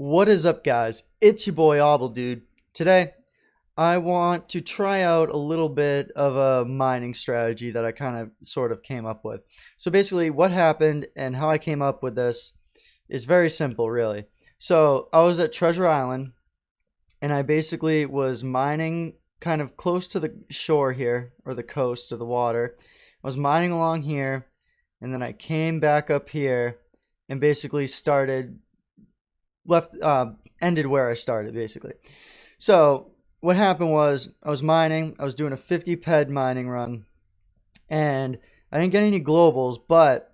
What is up, guys? It's your boy obbldude. Today, I want to try out a little bit of a mining strategy that I kind of sort of came up with. So basically, what happened and how I came up with this is very simple, really. So I was at Treasure Island, and I basically was mining kind of close to the shore here, or the coast, or the water. I was mining along here, and then I came back up here and basically started left ended where I started basically. So what happened was I was mining, I was doing a 50 ped mining run, and I didn't get any globals, but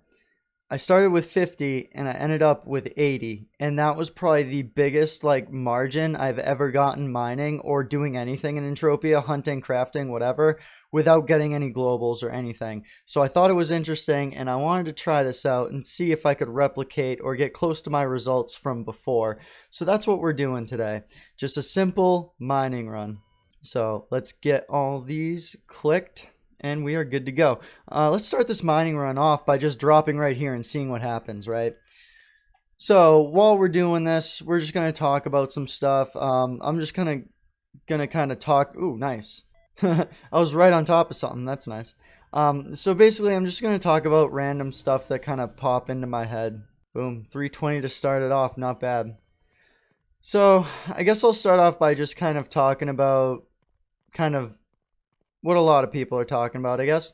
I started with 50 and I ended up with 80, and that was probably the biggest like margin I've ever gotten mining or doing anything in Entropia, hunting, crafting, whatever, without getting any globals or anything. So I thought it was interesting and I wanted to try this out and see if I could replicate or get close to my results from before. So that's what we're doing today. Just a simple mining run. So let's get all these clicked and we are good to go. Let's start this mining run off by just dropping right here and seeing what happens, right? So while we're doing this, we're just gonna talk about some stuff. I'm just gonna kind of talk. Ooh, nice. I was right on top of something. That's nice. So basically, I'm just gonna talk about random stuff that kind of pop into my head. Boom, 320 to start it off. Not bad. So I guess I'll start off by just kind of talking about kind of what a lot of people are talking about, I guess.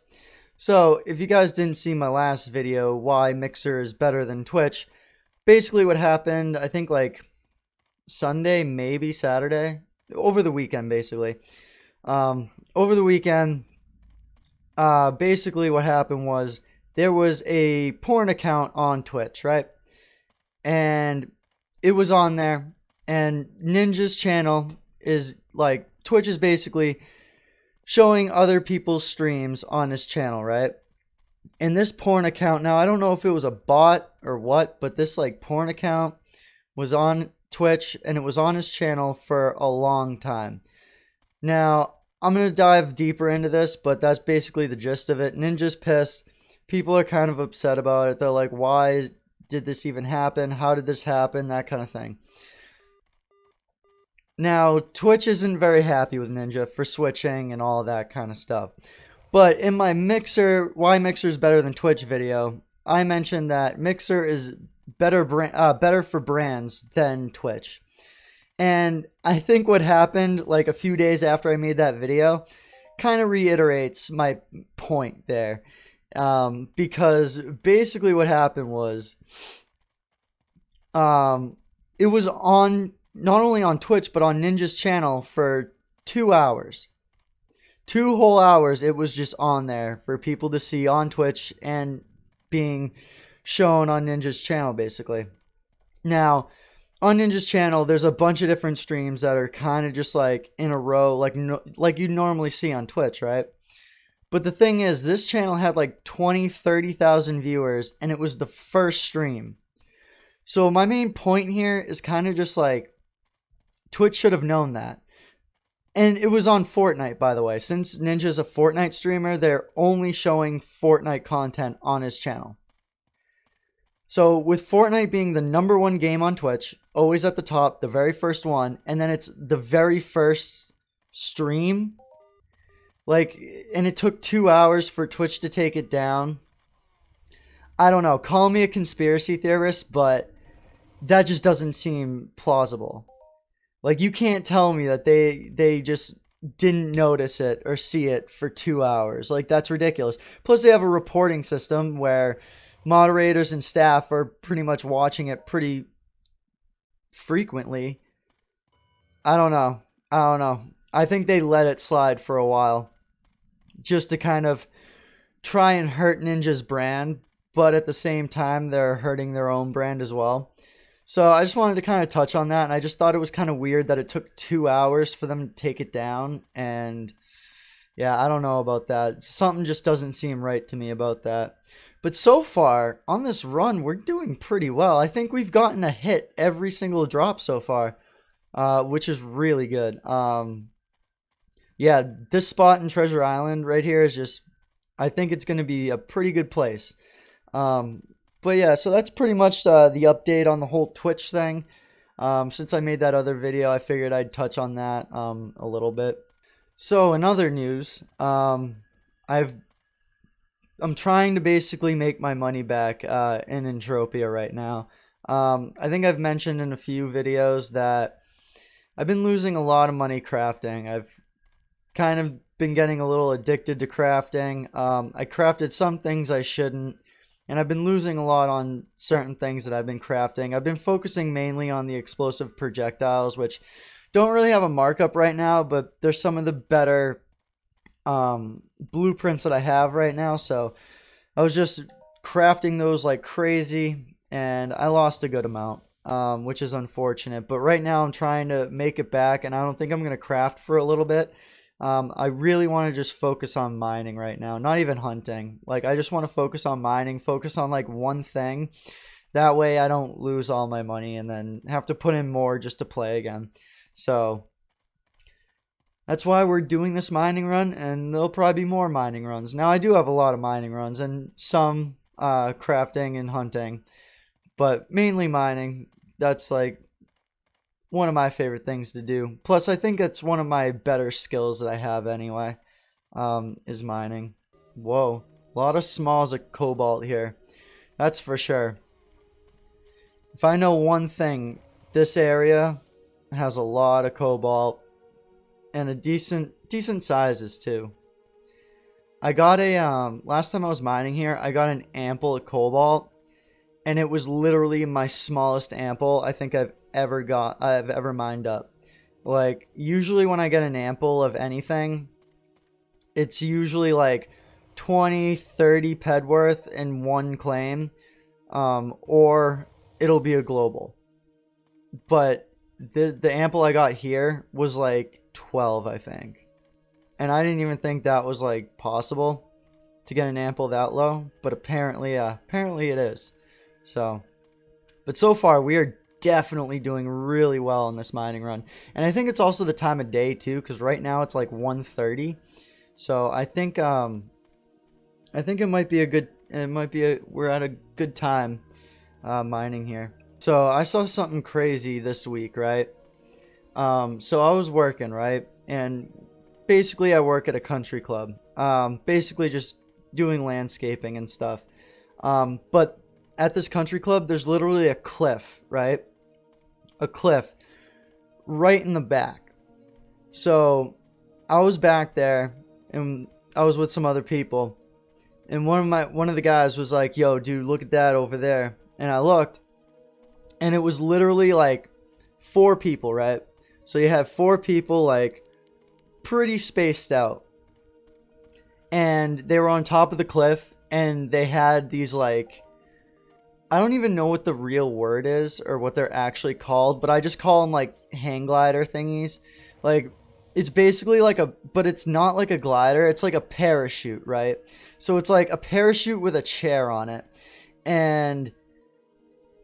So if you guys didn't see my last video, why Mixer is better than Twitch, basically what happened, I think like Sunday, maybe Saturday, over the weekend basically. Over the weekend, basically what happened was there was a porn account on Twitch, right? And it was on there, and Ninja's channel is like, Twitch is basically showing other people's streams on his channel, right? And this porn account, now I don't know if it was a bot or what, but this like porn account was on Twitch and it was on his channel for a long time. Now, I'm going to dive deeper into this, but that's basically the gist of it. Ninja's pissed. People are kind of upset about it. They're like, why did this even happen? How did this happen? That kind of thing. Now, Twitch isn't very happy with Ninja for switching and all of that kind of stuff. But in my Mixer, why Mixer is better than Twitch video, I mentioned that Mixer is better for brands than Twitch. And I think what happened like a few days after I made that video kind of reiterates my point there. Because basically what happened was it was on not only on Twitch, but on Ninja's channel for 2 hours. 2 whole hours it was just on there for people to see on Twitch and being shown on Ninja's channel, basically. Now, on Ninja's channel, there's a bunch of different streams that are kind of just like in a row, like you normally see on Twitch, right? But the thing is, this channel had like 20, 30,000 viewers, and it was the first stream. So my main point here is kind of just like, Twitch should have known that. And it was on Fortnite, by the way. Since Ninja's a Fortnite streamer, they're only showing Fortnite content on his channel. So with Fortnite being the #1 game on Twitch, always at the top, the very first one, and then it's the very first stream, like, and it took 2 hours for Twitch to take it down. I don't know, call me a conspiracy theorist, but that just doesn't seem plausible. Like, you can't tell me that they just didn't notice it or see it for 2 hours. Like, that's ridiculous. Plus, they have a reporting system where moderators and staff are pretty much watching it pretty frequently. I don't know. I think they let it slide for a while just to kind of try and hurt Ninja's brand, but at the same time, they're hurting their own brand as well. So I just wanted to kind of touch on that, and I just thought it was kind of weird that it took 2 hours for them to take it down, and yeah, I don't know about that. Something just doesn't seem right to me about that. But so far, on this run, we're doing pretty well. I think we've gotten a hit every single drop so far, which is really good. Yeah, this spot in Treasure Island right here is just, I think it's going to be a pretty good place. But yeah, so that's pretty much the update on the whole Twitch thing. Since I made that other video, I figured I'd touch on that a little bit. So in other news, I've I'm trying to basically make my money back in Entropia right now. I think I've mentioned in a few videos that I've been losing a lot of money crafting. I've kind of been getting a little addicted to crafting. I crafted some things I shouldn't, and I've been losing a lot on certain things that I've been crafting. I've been focusing mainly on the explosive projectiles, which don't really have a markup right now, but they're some of the better blueprints that I have right now. So I was just crafting those like crazy, and I lost a good amount, which is unfortunate. But right now I'm trying to make it back, and I don't think I'm going to craft for a little bit. I really want to just focus on mining right now, not even hunting. Like, I just want to focus on mining, focus on like one thing. That way I don't lose all my money and then have to put in more just to play again. So that's why we're doing this mining run, and there'll probably be more mining runs. Now, I do have a lot of mining runs and some crafting and hunting, but mainly mining. That's like one of my favorite things to do. Plus, I think that's one of my better skills that I have anyway, is mining. Whoa, a lot of smalls of cobalt here. That's for sure. If I know one thing, this area has a lot of cobalt and a decent sizes too. I got a last time I was mining here, I got an ample of cobalt, and it was literally my smallest ample I think I've ever mined up. Like, usually when I get an ample of anything, it's usually like 20, 30 ped worth in one claim, or it'll be a global. But the ample I got here was like 12, I think. And I didn't even think that was like possible to get an ample that low, but apparently it is. So, but so far we are definitely doing really well in this mining run. And I think it's also the time of day too, because right now it's like 1:30. So I think it might be we're at a good time mining here. So I saw something crazy this week, right? So I was working, right? And basically I work at a country club. Basically just doing landscaping and stuff. But at this country club, there's literally a cliff, right? A cliff right in the back. So I was back there, and I was with some other people, and one of the guys was like, "Yo, dude, look at that over there." And I looked, and it was literally like 4 people, right? So you have 4 people, like, pretty spaced out, and they were on top of the cliff, and they had these, like, I don't even know what the real word is or what they're actually called, but I just call them like hang glider thingies. Like, it's basically like but it's not like a glider, it's like a parachute, right? So it's like a parachute with a chair on it, and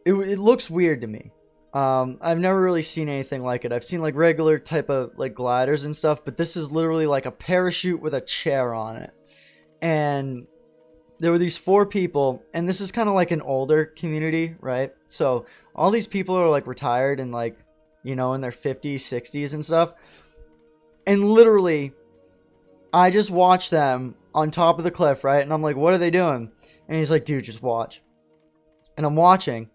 it looks weird to me. I've never really seen anything like it. I've seen like regular type of like gliders and stuff, but this is literally like a parachute with a chair on it. And there were these 4 people, and this is kind of like an older community, right? So all these people are like retired and like, you know, in their 50s, 60s and stuff. And literally, I just watched them on top of the cliff, right? And I'm like, what are they doing? And he's like, dude, just watch. And I'm watching,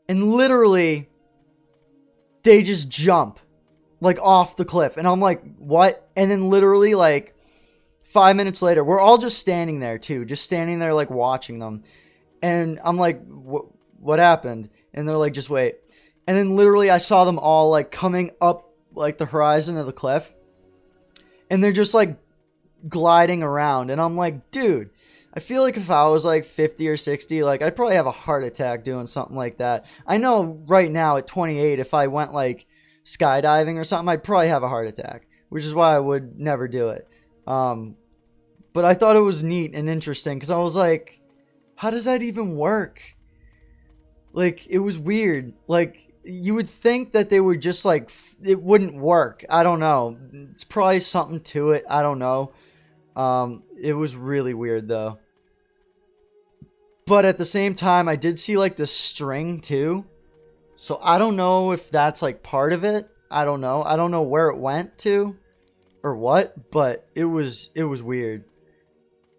and literally, they just jump like off the cliff. And I'm like, what? And then literally like 5 minutes later, we're all just standing there too, just standing there like watching them. And I'm like, what happened? And they're like, just wait. And then literally I saw them all like coming up like the horizon of the cliff, and they're just like gliding around. And I'm like, dude, I feel like if I was like 50 or 60, like, I'd probably have a heart attack doing something like that. I know right now at 28, if I went like skydiving or something, I'd probably have a heart attack, which is why I would never do it. But I thought it was neat and interesting, because I was like, how does that even work? Like, it was weird. Like, you would think that they would just like, it wouldn't work. I don't know. It's probably something to it. I don't know. It was really weird though. But at the same time, I did see like the string too. So I don't know if that's like part of it. I don't know. I don't know where it went to or what, but it was weird.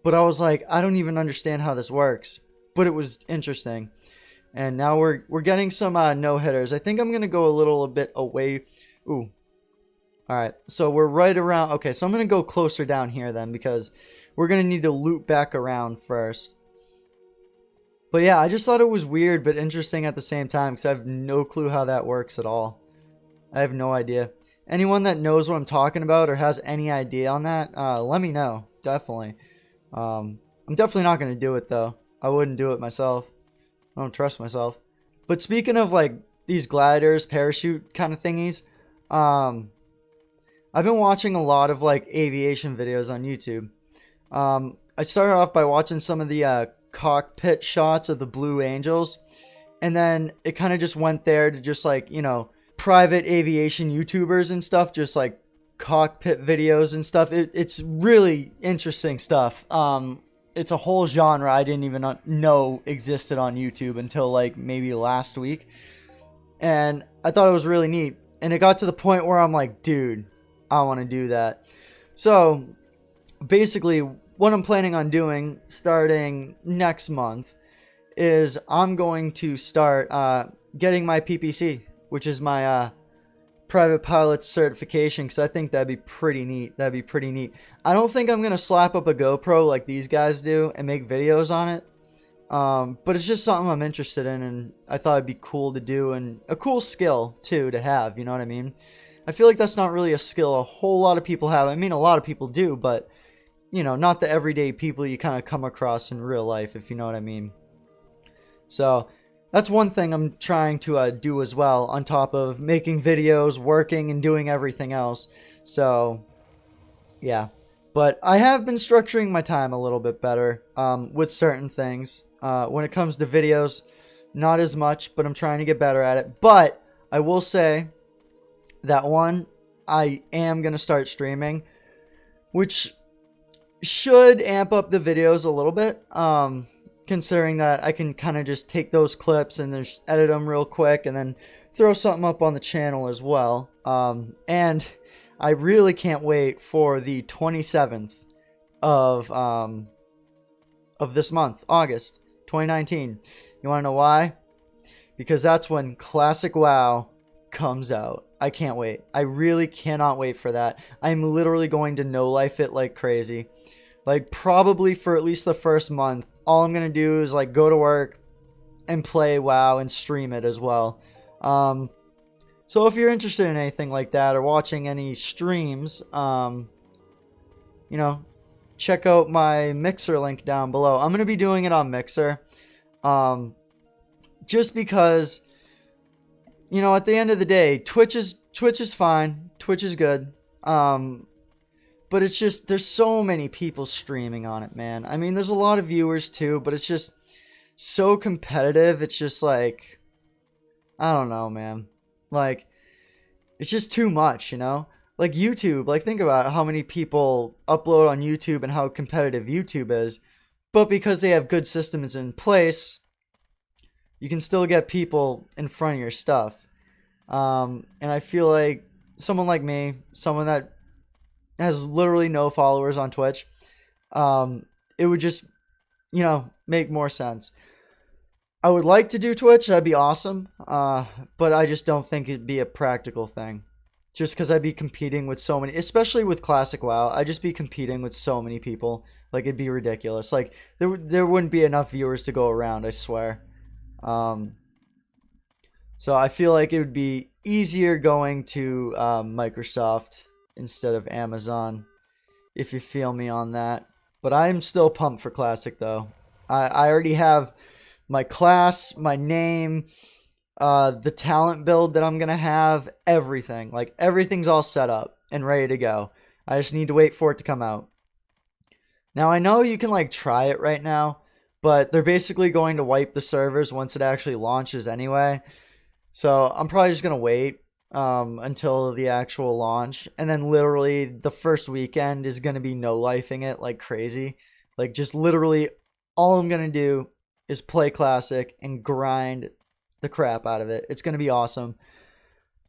But I was like, I don't even understand how this works. But it was interesting. And now we're getting some no hitters. I think I'm gonna go a little bit away. Ooh. All right. So we're right around. Okay. So I'm gonna go closer down here then because we're gonna need to loop back around first. But yeah, I just thought it was weird but interesting at the same time because I have no clue how that works at all. I have no idea. Anyone that knows what I'm talking about or has any idea on that, let me know. Definitely. I'm definitely not going to do it though. I wouldn't do it myself. I don't trust myself. But speaking of like these gliders, parachute kind of thingies, um, I've been watching a lot of like aviation videos on YouTube. I started off by watching some of the cockpit shots of the Blue Angels, and then it kind of just went there to just like, private aviation YouTubers and stuff, just like cockpit videos and stuff. It's really interesting stuff. It's a whole genre I didn't even know existed on YouTube until like maybe last week, and I thought it was really neat. And it got to the point where I'm like, dude, I want to do that. So basically, what I'm planning on doing starting next month is I'm going to start getting my PPC, which is my private pilot certification, because I think that'd be pretty neat. That'd be pretty neat. I don't think I'm going to slap up a GoPro like these guys do and make videos on it. But it's just something I'm interested in, and I thought it'd be cool to do, and a cool skill, too, to have, you know what I mean? I feel like that's not really a skill a whole lot of people have. I mean, a lot of people do, but, not the everyday people you kind of come across in real life, if you know what I mean. So that's one thing I'm trying to do as well, on top of making videos, working, and doing everything else. So, yeah. But I have been structuring my time a little bit better with certain things. When it comes to videos, not as much, but I'm trying to get better at it. But I will say that one, I am going to start streaming, which should amp up the videos a little bit. Considering that I can kind of just take those clips and just edit them real quick and then throw something up on the channel as well. And I really can't wait for the 27th of this month, August 2019. You want to know why? Because that's when Classic WoW comes out. I can't wait. I really cannot wait for that. I'm literally going to no-life it like crazy. Like, probably for at least the first month, all I'm going to do is, like, go to work and play WoW and stream it as well. So if you're interested in anything like that or watching any streams, check out my Mixer link down below. I'm going to be doing it on Mixer. Just because, at the end of the day, Twitch is fine. Twitch is good. But it's just, there's so many people streaming on it, man. I mean, there's a lot of viewers too, but it's just so competitive. It's just like, I don't know, man. Like, it's just too much, Like YouTube, like think about how many people upload on YouTube and how competitive YouTube is. But because they have good systems in place, you can still get people in front of your stuff. And I feel like someone like me, someone that has literally no followers on Twitch, it would just, make more sense. I would like to do Twitch, that'd be awesome, but I just don't think it'd be a practical thing. Just because I'd be competing with so many, especially with Classic WoW, I'd just be competing with so many people. Like, it'd be ridiculous. Like, there wouldn't be enough viewers to go around, I swear. So I feel like it would be easier going to Microsoft instead of Amazon, if you feel me on that. But I'm still pumped for Classic, though. I already have my class, my name, the talent build that I'm going to have, everything. Like, everything's all set up and ready to go. I just need to wait for it to come out. Now, I know you can, like, try it right now, but they're basically going to wipe the servers once it actually launches anyway. So I'm probably just going to wait until the actual launch, and then literally the first weekend is going to be no-lifing it like crazy. Like, just literally all I'm going to do is play Classic and grind the crap out of it. It's going to be awesome.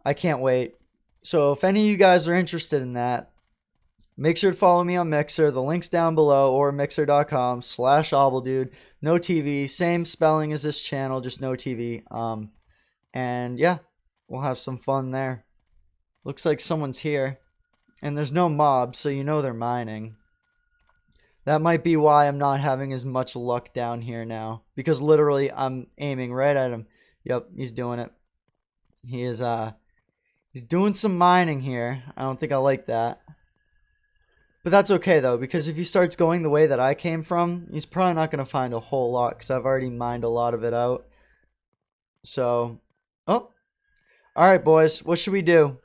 I can't wait. So if any of you guys are interested in that, make sure to follow me on Mixer. The link's down below, or mixer.com/obbldude. No TV. Same spelling as this channel, just no TV. And yeah, we'll have some fun there. Looks like someone's here. And there's no mobs, so you know they're mining. That might be why I'm not having as much luck down here now. Because literally, I'm aiming right at him. Yep, he's doing it. He is, he's doing some mining here. I don't think I like that. But that's okay, though, because if he starts going the way that I came from, he's probably not going to find a whole lot, because I've already mined a lot of it out. So, oh. Alright, boys, what should we do?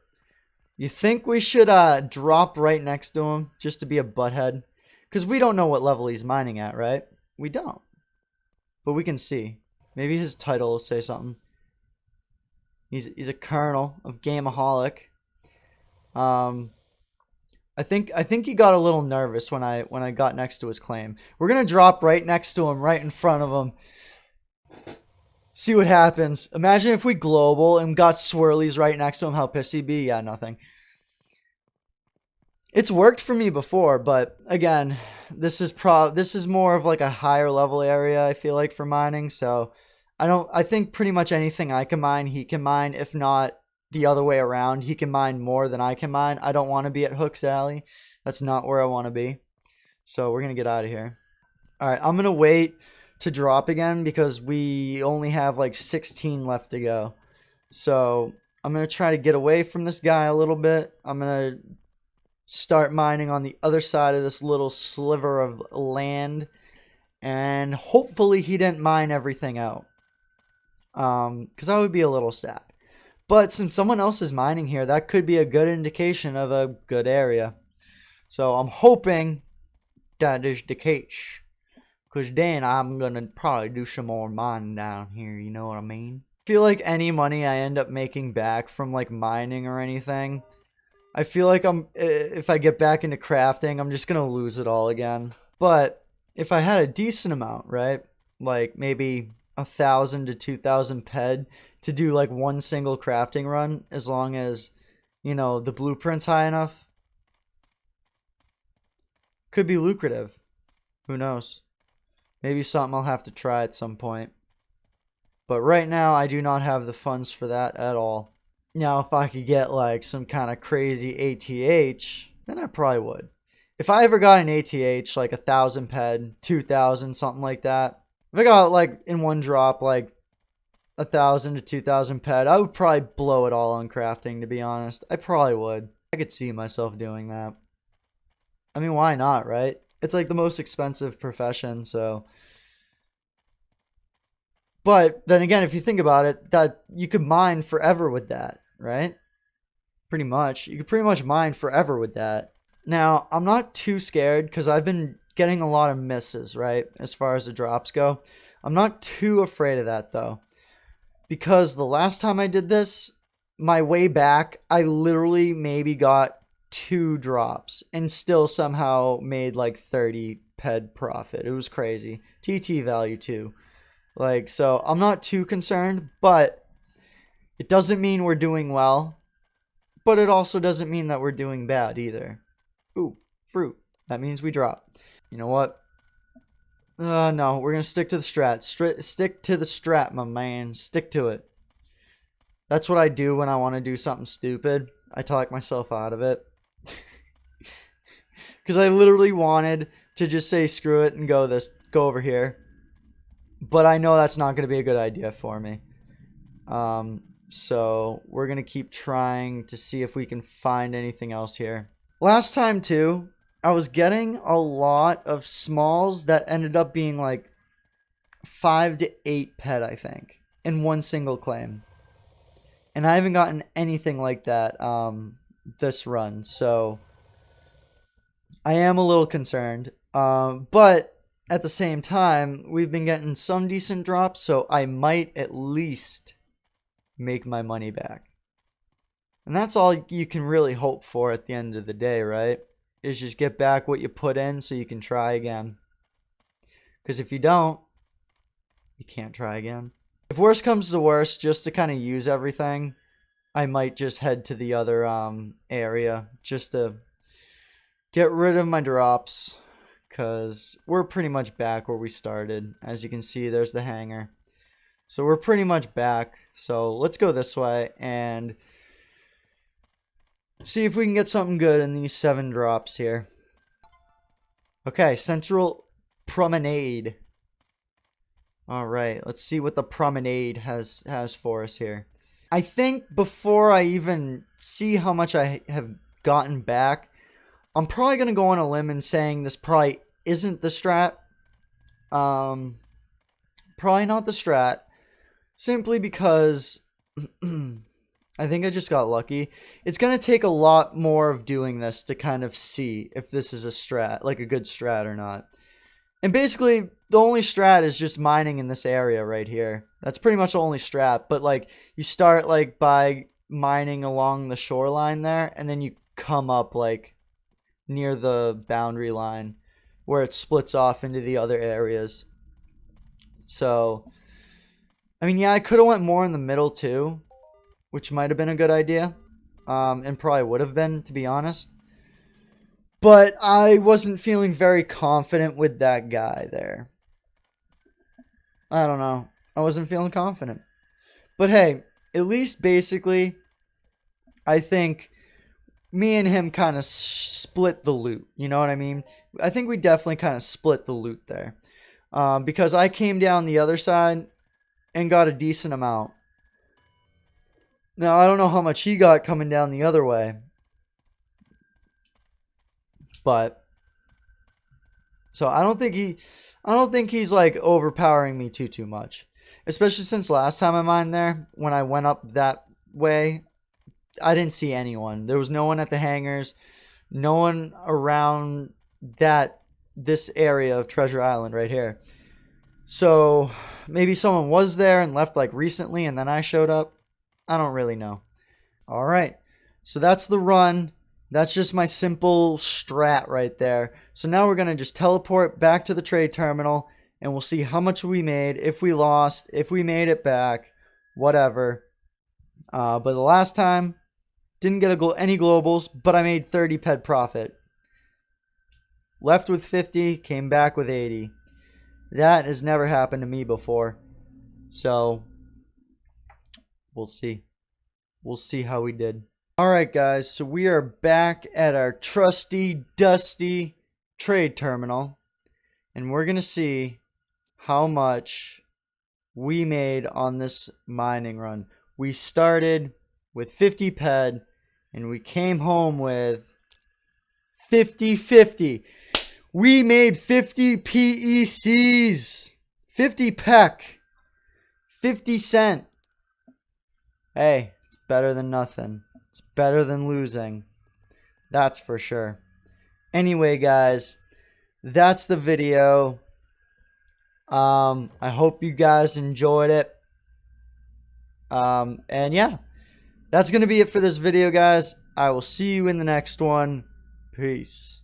You think we should drop right next to him just to be a butthead? Because we don't know what level he's mining at, right? We don't. But we can see. Maybe his title will say something. He's a colonel of Gameaholic. I think he got a little nervous when I got next to his claim. We're gonna drop right next to him, right in front of him. See what happens. Imagine if we global and got swirlies right next to him, how pissed he'd be. Yeah, nothing. It's worked for me before, but again, this is more of like a higher level area, I feel like, for mining, so I think pretty much anything I can mine, he can mine, if not the other way around. He can mine more than I can mine. I don't want to be at Hook's Alley. That's not where I want to be. So we're going to get out of here. Alright, I'm going to wait to drop again because we only have like 16 left to go. So I'm going to try to get away from this guy a little bit. I'm going to start mining on the other side of this little sliver of land. And hopefully he didn't mine everything out. Because I would be a little sad. But since someone else is mining here, that could be a good indication of a good area. So I'm hoping that is the case. Because then I'm going to probably do some more mining down here, you know what I mean? I feel like any money I end up making back from like mining or anything, I feel like if I get back into crafting, I'm just going to lose it all again. But if I had a decent amount, right? Like maybe 1,000 to 2,000 ped to do like one single crafting run, as long as, you know, the blueprint's high enough. Could be lucrative. Who knows? Maybe something I'll have to try at some point. But right now, I do not have the funds for that at all. Now, if I could get like some kind of crazy ATH, then I probably would. If I ever got an ATH, like 1,000 ped, 2,000, something like that. If I got like in one drop, like 1,000 to 2,000 ped, I would probably blow it all on crafting, to be honest. I probably would. I could see myself doing that. I mean, why not, right? It's like the most expensive profession, so. But then again, if you think about it, that you could mine forever with that, right? Pretty much. You could pretty much mine forever with that. Now, I'm not too scared because I've been getting a lot of misses, right? As far as the drops go. I'm not too afraid of that, though. Because the last time I did this, my way back, I literally maybe got 2 drops and still somehow made like 30 ped profit. It was crazy. TT value too. Like, so I'm not too concerned, but it doesn't mean we're doing well, but it also doesn't mean that we're doing bad either. Ooh, fruit. That means we drop. You know what? No, we're gonna stick to the strat. Stick to the strat, my man. Stick to it. That's what I do when I want to do something stupid. I talk myself out of it. Because I literally wanted to just say screw it and go over here. But I know that's not going to be a good idea for me. So we're going to keep trying to see if we can find anything else here. Last time too, I was getting a lot of smalls that ended up being like 5 to 8 ped, I think, in one single claim. And I haven't gotten anything like that this run, so I am a little concerned. But at the same time, we've been getting some decent drops, so I might at least make my money back. And that's all you can really hope for at the end of the day, right? Is just get back what you put in so you can try again. Because if you don't, you can't try again. If worst comes to worst, just to kind of use everything, I might just head to the other area just to get rid of my drops, because we're pretty much back where we started. As you can see, there's the hangar. So we're pretty much back. So let's go this way and see if we can get something good in these 7 drops here. Okay, Central Promenade. Alright, let's see what the Promenade has for us here. I think before I even see how much I have gotten back, I'm probably going to go on a limb and saying this probably isn't the strat. Probably not the strat. Simply because I think I just got lucky. It's going to take a lot more of doing this to kind of see if this is a strat, like a good strat or not. And basically, the only strat is just mining in this area right here. That's pretty much the only strat. But like, you start like by mining along the shoreline there, and then you come up like near the boundary line where it splits off into the other areas. So, I mean, yeah, I could have went more in the middle too, which might have been a good idea, and probably would have been, to be honest. But I wasn't feeling very confident with that guy there. I don't know. I wasn't feeling confident. But hey, at least basically, I think me and him kind of split the loot. You know what I mean? I think we definitely kind of split the loot there. Because I came down the other side and got a decent amount. Now, I don't know how much he got coming down the other way. But so I don't think he's like overpowering me too much. Especially since last time I mined there, when I went up that way, I didn't see anyone. There was no one at the hangars, no one around this area of Treasure Island right here. So maybe someone was there and left like recently and then I showed up. I don't really know. Alright, so that's the run. That's just my simple strat right there. So now we're going to just teleport back to the trade terminal and we'll see how much we made, if we lost, if we made it back, whatever. But the last time, didn't get any globals, but I made 30 ped profit. Left with 50, came back with 80. That has never happened to me before. So, we'll see. We'll see how we did. Alright guys, so we are back at our trusty, dusty trade terminal. And we're going to see how much we made on this mining run. We started with 50 ped and we came home with 50. We made 50 PECs. 50 PEC. 50 cent. Hey, it's better than nothing. It's better than losing. That's for sure. Anyway, guys, that's the video. I hope you guys enjoyed it. And yeah, that's going to be it for this video, guys. I will see you in the next one. Peace.